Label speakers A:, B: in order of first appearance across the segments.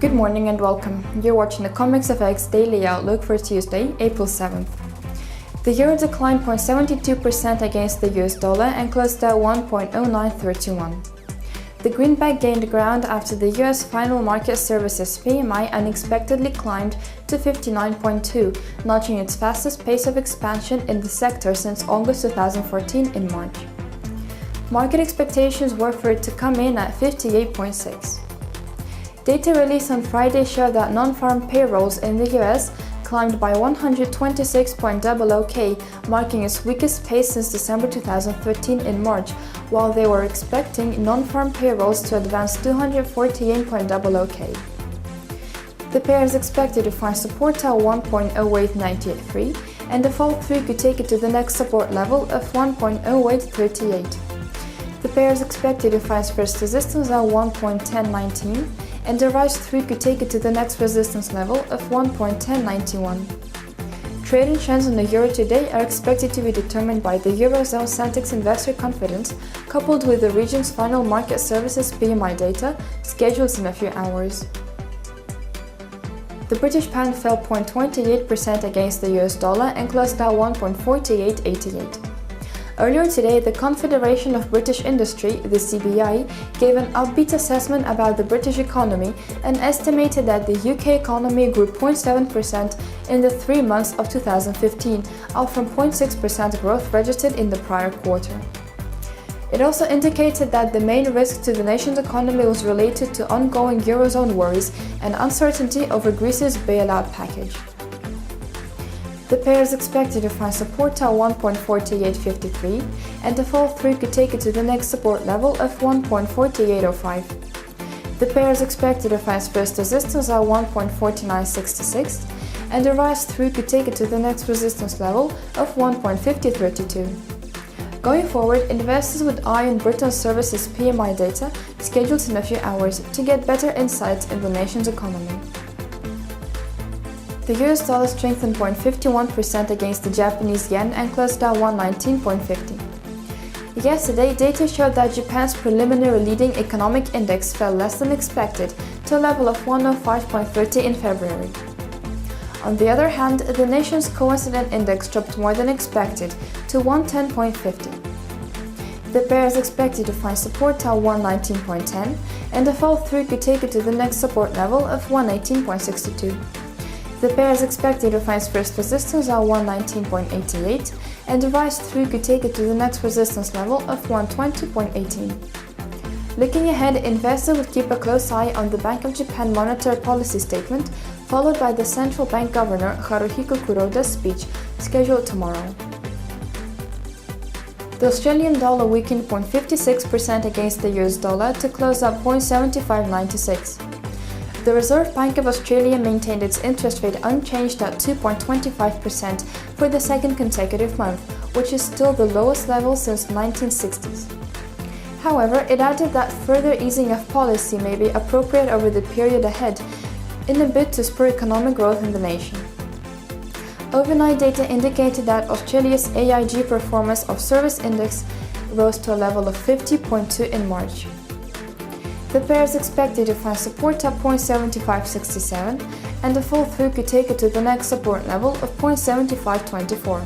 A: Good morning and welcome. You're watching the CommexFX Daily Outlook for Tuesday, April 7th. The euro declined 0.72% against the US dollar and closed at 1.0931. The greenback gained ground after the US final market services PMI unexpectedly climbed to 59.2, notching its fastest pace of expansion in the sector since August 2014 in March. Market expectations were for it to come in at 58.6. Data released on Friday showed that non-farm payrolls in the US climbed by 126.00K, marking its weakest pace since December 2013 in March, while they were expecting non-farm payrolls to advance 248.00K. The pair is expected to find support at 1.0893, and the fall through could take it to the next support level of 1.0838. The pair is expected to find first resistance at 1.1019, and the rise through could take it to the next resistance level of 1.1091. Trading trends on the euro today are expected to be determined by the Eurozone Sentix investor confidence, coupled with the region's final market services PMI data, scheduled in a few hours. The British pound fell 0.28% against the US dollar and closed at 1.4888. Earlier today, the Confederation of British Industry, the CBI, gave an upbeat assessment about the British economy and estimated that the UK economy grew 0.7% in the 3 months of 2015, up from 0.6% growth registered in the prior quarter. It also indicated that the main risk to the nation's economy was related to ongoing Eurozone worries and uncertainty over Greece's bailout package. The pair is expected to find support at 1.4853, and the fall through could take it to the next support level of 1.4805. The pair is expected to find first resistance at 1.4966, and the rise through could take it to the next resistance level of 1.5032. Going forward, investors would eye on Britain's services PMI data scheduled in a few hours to get better insights in the nation's economy. The US dollar strengthened 0.51% against the Japanese yen and closed at 119.50. Yesterday, data showed that Japan's preliminary leading economic index fell less than expected to a level of 105.30 in February. On the other hand, the nation's coincident index dropped more than expected to 110.50. The pair is expected to find support at 119.10, and the fall through could take it to the next support level of 118.62. The pair is expected to find first resistance at 119.88, and the rise through could take it to the next resistance level of 120.18. Looking ahead, investors would keep a close eye on the Bank of Japan monetary policy statement, followed by the central bank governor Haruhiko Kuroda's speech, scheduled tomorrow. The Australian dollar weakened 0.56% against the US dollar to close at 0.7596. The Reserve Bank of Australia maintained its interest rate unchanged at 2.25% for the second consecutive month, which is still the lowest level since the 1960s. However, it added that further easing of policy may be appropriate over the period ahead in a bid to spur economic growth in the nation. Overnight data indicated that Australia's AIG Performance of Service Index rose to a level of 50.2 in March. The pair is expected to find support at 0.7567, and the fall through could take it to the next support level of 0.7524.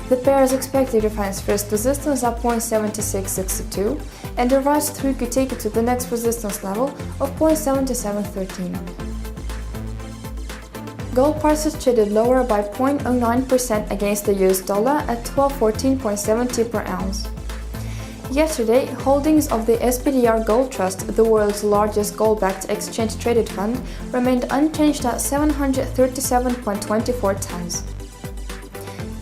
A: The pair is expected to find first resistance at 0.7662, and the rise through could take it to the next resistance level of 0.7713. Gold prices traded lower by 0.09% against the US dollar at $1214.70 per ounce. Yesterday, holdings of the SPDR Gold Trust, the world's largest gold-backed exchange-traded fund, remained unchanged at 737.24 tons.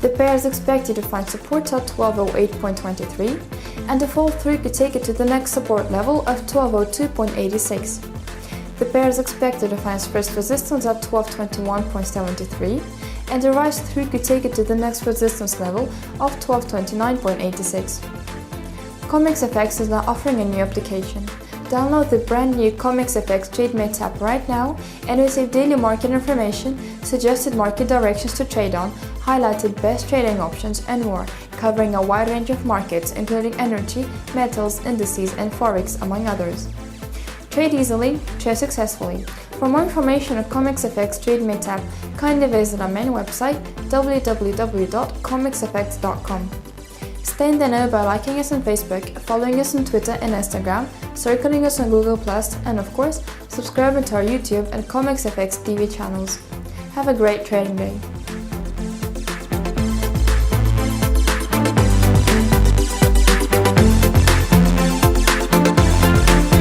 A: The pair is expected to find support at 1208.23, and the fall through could take it to the next support level of 1202.86. The pair is expected to find first resistance at 1221.73, and the rise through could take it to the next resistance level of 1229.86. CommexFX is now offering a new application. Download the brand new CommexFX TradeMate app right now and receive daily market information, suggested market directions to trade on, highlighted best trading options, and more, covering a wide range of markets including energy, metals, indices, and forex, among others. Trade easily, trade successfully. For more information on CommexFX TradeMate tab, kindly visit our main website www.commexfx.com. Stay in the know by liking us on Facebook, following us on Twitter and Instagram, circling us on Google+, and of course, subscribing to our YouTube and CommexFX TV channels. Have a great trading day!